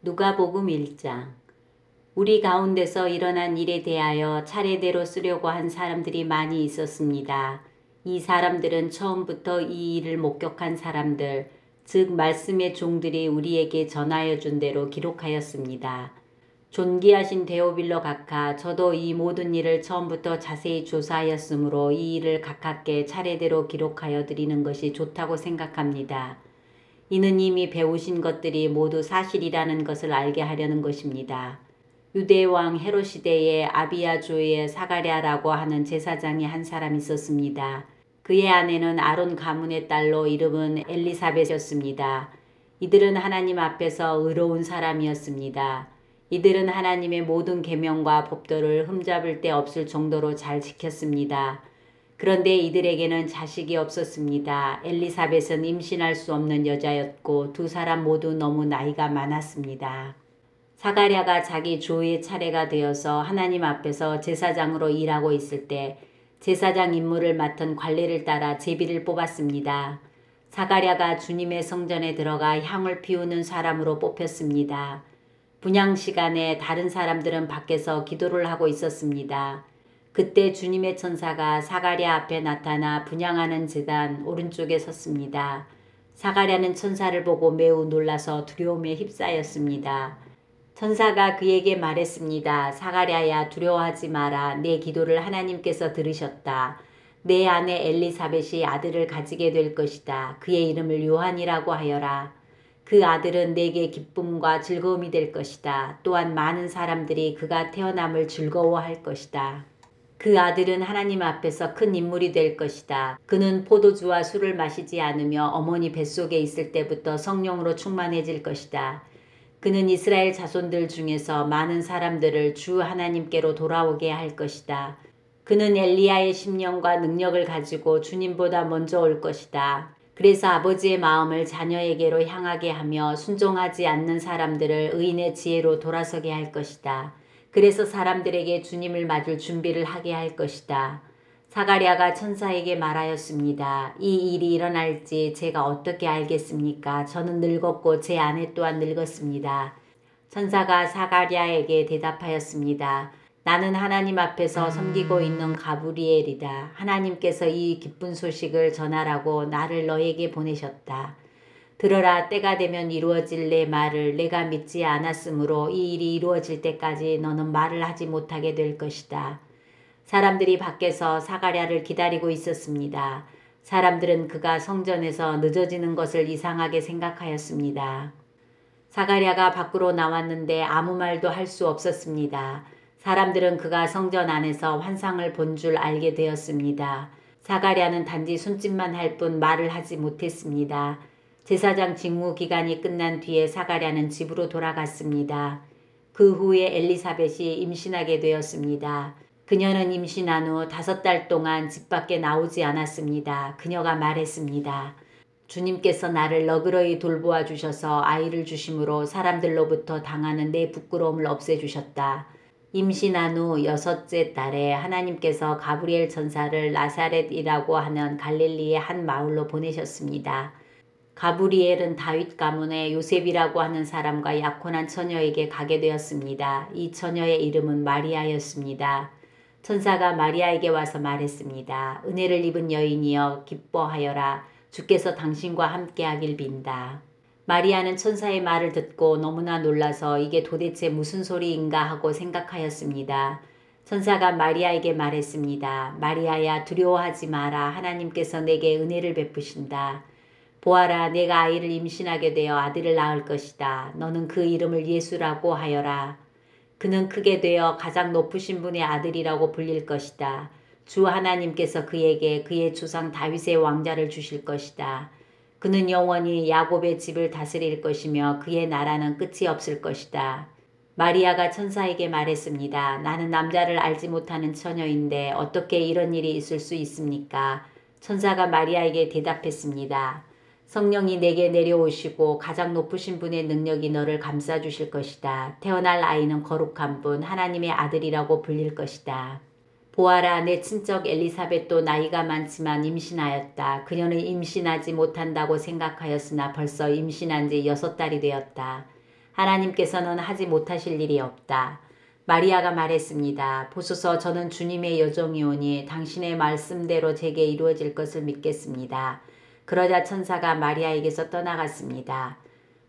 누가복음 1장. 우리 가운데서 일어난 일에 대하여 차례대로 쓰려고 한 사람들이 많이 있었습니다. 이 사람들은 처음부터 이 일을 목격한 사람들, 즉 말씀의 종들이 우리에게 전하여 준 대로 기록하였습니다. 존귀하신 데오빌로 각하, 저도 이 모든 일을 처음부터 자세히 조사하였으므로 이 일을 각하께 차례대로 기록하여 드리는 것이 좋다고 생각합니다. 이는 이미 배우신 것들이 모두 사실이라는 것을 알게 하려는 것입니다. 유대왕 헤롯 시대에 아비야조의 사가랴라고 하는 제사장이 한 사람 있었습니다. 그의 아내는 아론 가문의 딸로 이름은 엘리사벳이었습니다. 이들은 하나님 앞에서 의로운 사람이었습니다. 이들은 하나님의 모든 계명과 법도를 흠잡을 데 없을 정도로 잘 지켰습니다. 그런데 이들에게는 자식이 없었습니다. 엘리사벳은 임신할 수 없는 여자였고 두 사람 모두 너무 나이가 많았습니다. 사가랴가 자기 조의 차례가 되어서 하나님 앞에서 제사장으로 일하고 있을 때 제사장 임무를 맡은 관리를 따라 제비를 뽑았습니다. 사가랴가 주님의 성전에 들어가 향을 피우는 사람으로 뽑혔습니다. 분향 시간에 다른 사람들은 밖에서 기도를 하고 있었습니다. 그때 주님의 천사가 사가랴 앞에 나타나 분향하는 제단 오른쪽에 섰습니다. 사가랴는 천사를 보고 매우 놀라서 두려움에 휩싸였습니다. 천사가 그에게 말했습니다. 사가랴야, 두려워하지 마라. 내 기도를 하나님께서 들으셨다. 내 아내 엘리사벳이 아들을 가지게 될 것이다. 그의 이름을 요한이라고 하여라. 그 아들은 내게 기쁨과 즐거움이 될 것이다. 또한 많은 사람들이 그가 태어남을 즐거워할 것이다. 그 아들은 하나님 앞에서 큰 인물이 될 것이다. 그는 포도주와 술을 마시지 않으며 어머니 뱃속에 있을 때부터 성령으로 충만해질 것이다. 그는 이스라엘 자손들 중에서 많은 사람들을 주 하나님께로 돌아오게 할 것이다. 그는 엘리야의 심령과 능력을 가지고 주님보다 먼저 올 것이다. 그래서 아버지의 마음을 자녀에게로 향하게 하며 순종하지 않는 사람들을 의인의 지혜로 돌아서게 할 것이다. 그래서 사람들에게 주님을 맞을 준비를 하게 할 것이다. 사가랴가 천사에게 말하였습니다. 이 일이 일어날지 제가 어떻게 알겠습니까? 저는 늙었고 제 아내 또한 늙었습니다. 천사가 사가랴에게 대답하였습니다. 나는 하나님 앞에서 섬기고 있는 가브리엘이다. 하나님께서 이 기쁜 소식을 전하라고 나를 너에게 보내셨다. 들어라, 때가 되면 이루어질 내 말을 내가 믿지 않았으므로 이 일이 이루어질 때까지 너는 말을 하지 못하게 될 것이다. 사람들이 밖에서 사가랴를 기다리고 있었습니다. 사람들은 그가 성전에서 늦어지는 것을 이상하게 생각하였습니다. 사가랴가 밖으로 나왔는데 아무 말도 할 수 없었습니다. 사람들은 그가 성전 안에서 환상을 본 줄 알게 되었습니다. 사가랴는 단지 손짓만 할 뿐 말을 하지 못했습니다. 제사장 직무 기간이 끝난 뒤에 사가랴는 집으로 돌아갔습니다. 그 후에 엘리사벳이 임신하게 되었습니다. 그녀는 임신한 후 5달 동안 집 밖에 나오지 않았습니다. 그녀가 말했습니다. 주님께서 나를 너그러이 돌보아 주셔서 아이를 주심으로 사람들로부터 당하는 내 부끄러움을 없애주셨다. 임신한 후 6째 달에 하나님께서 가브리엘 천사를 나사렛이라고 하는 갈릴리의 한 마을로 보내셨습니다. 가브리엘은 다윗 가문의 요셉이라고 하는 사람과 약혼한 처녀에게 가게 되었습니다. 이 처녀의 이름은 마리아였습니다. 천사가 마리아에게 와서 말했습니다. 은혜를 입은 여인이여 기뻐하여라. 주께서 당신과 함께하길 빈다. 마리아는 천사의 말을 듣고 너무나 놀라서 이게 도대체 무슨 소리인가 하고 생각하였습니다. 천사가 마리아에게 말했습니다. 마리아야, 두려워하지 마라. 하나님께서 내게 은혜를 베푸신다. 보아라, 내가 아이를 임신하게 되어 아들을 낳을 것이다. 너는 그 이름을 예수라고 하여라. 그는 크게 되어 가장 높으신 분의 아들이라고 불릴 것이다. 주 하나님께서 그에게 그의 조상 다윗의 왕자를 주실 것이다. 그는 영원히 야곱의 집을 다스릴 것이며 그의 나라는 끝이 없을 것이다. 마리아가 천사에게 말했습니다. 나는 남자를 알지 못하는 처녀인데 어떻게 이런 일이 있을 수 있습니까? 천사가 마리아에게 대답했습니다. 성령이 내게 내려오시고 가장 높으신 분의 능력이 너를 감싸주실 것이다. 태어날 아이는 거룩한 분, 하나님의 아들이라고 불릴 것이다. 보아라, 내 친척 엘리사벳도 나이가 많지만 임신하였다. 그녀는 임신하지 못한다고 생각하였으나 벌써 임신한 지 6달이 되었다. 하나님께서는 하지 못하실 일이 없다. 마리아가 말했습니다. 보소서 저는 주님의 여종이오니 당신의 말씀대로 제게 이루어질 것을 믿겠습니다. 그러자 천사가 마리아에게서 떠나갔습니다.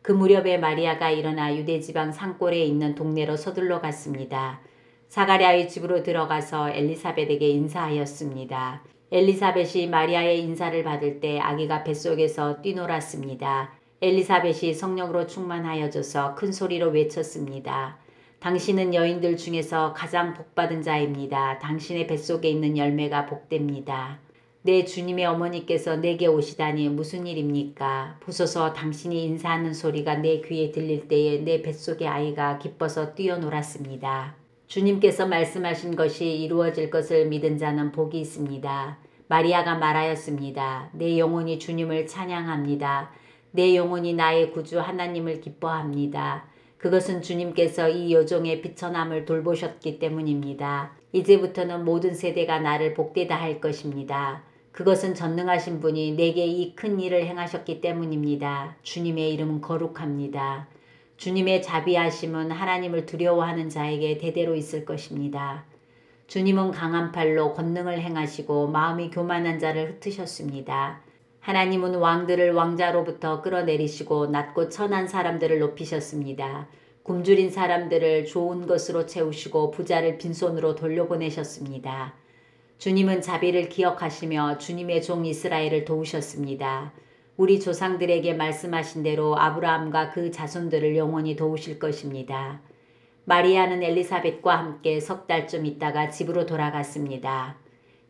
그 무렵에 마리아가 일어나 유대지방 산골에 있는 동네로 서둘러 갔습니다. 사가랴의 집으로 들어가서 엘리사벳에게 인사하였습니다. 엘리사벳이 마리아의 인사를 받을 때 아기가 뱃속에서 뛰놀았습니다. 엘리사벳이 성령으로 충만하여져서 큰 소리로 외쳤습니다. 당신은 여인들 중에서 가장 복받은 자입니다. 당신의 뱃속에 있는 열매가 복됩니다. 내 주님의 어머니께서 내게 오시다니 무슨 일입니까? 보소서 당신이 인사하는 소리가 내 귀에 들릴 때에 내 뱃속의 아이가 기뻐서 뛰어놀았습니다. 주님께서 말씀하신 것이 이루어질 것을 믿은 자는 복이 있습니다. 마리아가 말하였습니다. 내 영혼이 주님을 찬양합니다. 내 영혼이 나의 구주 하나님을 기뻐합니다. 그것은 주님께서 이 여종의 비천함을 돌보셨기 때문입니다. 이제부터는 모든 세대가 나를 복되다 할 것입니다. 그것은 전능하신 분이 내게 이 큰 일을 행하셨기 때문입니다. 주님의 이름은 거룩합니다. 주님의 자비하심은 하나님을 두려워하는 자에게 대대로 있을 것입니다. 주님은 강한 팔로 권능을 행하시고 마음이 교만한 자를 흩으셨습니다. 하나님은 왕들을 왕자로부터 끌어내리시고 낮고 천한 사람들을 높이셨습니다. 굶주린 사람들을 좋은 것으로 채우시고 부자를 빈손으로 돌려보내셨습니다. 주님은 자비를 기억하시며 주님의 종 이스라엘을 도우셨습니다. 우리 조상들에게 말씀하신 대로 아브라함과 그 자손들을 영원히 도우실 것입니다. 마리아는 엘리사벳과 함께 석 달쯤 있다가 집으로 돌아갔습니다.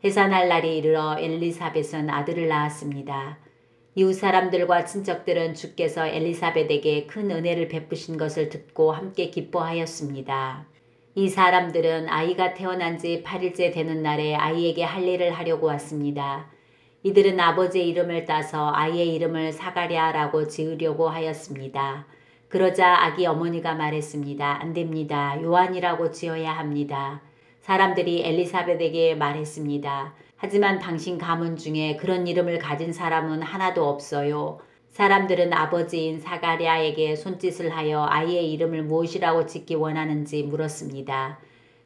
해산할 날이 이르러 엘리사벳은 아들을 낳았습니다. 이웃 사람들과 친척들은 주께서 엘리사벳에게 큰 은혜를 베푸신 것을 듣고 함께 기뻐하였습니다. 이 사람들은 아이가 태어난 지 8일째 되는 날에 아이에게 할례를 하려고 왔습니다. 이들은 아버지의 이름을 따서 아이의 이름을 사가랴라고 지으려고 하였습니다. 그러자 아기 어머니가 말했습니다. 안 됩니다. 요한이라고 지어야 합니다. 사람들이 엘리사벳에게 말했습니다. 하지만 당신 가문 중에 그런 이름을 가진 사람은 하나도 없어요. 사람들은 아버지인 사가랴에게 손짓을 하여 아이의 이름을 무엇이라고 짓기 원하는지 물었습니다.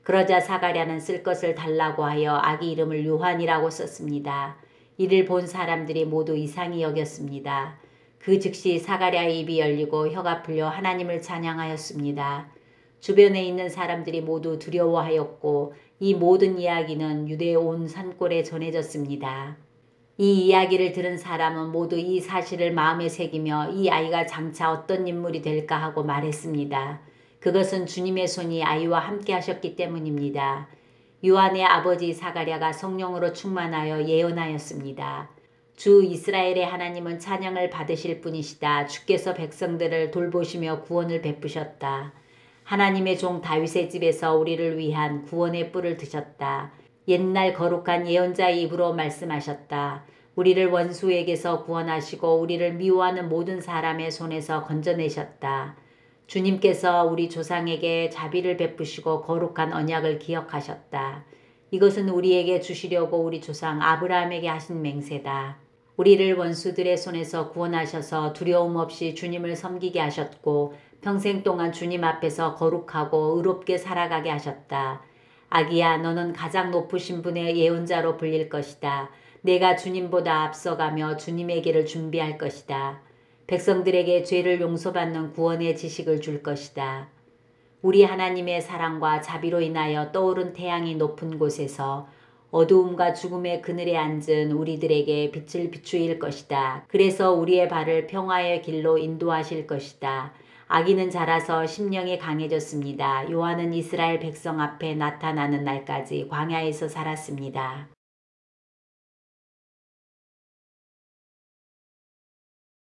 그러자 사가랴는 쓸 것을 달라고 하여 아기 이름을 요한이라고 썼습니다. 이를 본 사람들이 모두 이상히 여겼습니다. 그 즉시 사가랴의 입이 열리고 혀가 풀려 하나님을 찬양하였습니다. 주변에 있는 사람들이 모두 두려워하였고 이 모든 이야기는 유대 온 산골에 전해졌습니다. 이 이야기를 들은 사람은 모두 이 사실을 마음에 새기며 이 아이가 장차 어떤 인물이 될까 하고 말했습니다. 그것은 주님의 손이 아이와 함께 하셨기 때문입니다. 요한의 아버지 사가랴가 성령으로 충만하여 예언하였습니다. 주 이스라엘의 하나님은 찬양을 받으실 분이시다. 주께서 백성들을 돌보시며 구원을 베푸셨다. 하나님의 종 다윗의 집에서 우리를 위한 구원의 뿔을 드셨다. 옛날 거룩한 예언자의 입으로 말씀하셨다. 우리를 원수에게서 구원하시고 우리를 미워하는 모든 사람의 손에서 건져내셨다. 주님께서 우리 조상에게 자비를 베푸시고 거룩한 언약을 기억하셨다. 이것은 우리에게 주시려고 우리 조상 아브라함에게 하신 맹세다. 우리를 원수들의 손에서 구원하셔서 두려움 없이 주님을 섬기게 하셨고 평생 동안 주님 앞에서 거룩하고 의롭게 살아가게 하셨다. 아기야, 너는 가장 높으신 분의 예언자로 불릴 것이다. 내가 주님보다 앞서가며 주님의 길을 준비할 것이다. 백성들에게 죄를 용서받는 구원의 지식을 줄 것이다. 우리 하나님의 사랑과 자비로 인하여 떠오른 태양이 높은 곳에서 어두움과 죽음의 그늘에 앉은 우리들에게 빛을 비추일 것이다. 그래서 우리의 발을 평화의 길로 인도하실 것이다. 아기는 자라서 심령이 강해졌습니다. 요한은 이스라엘 백성 앞에 나타나는 날까지 광야에서 살았습니다.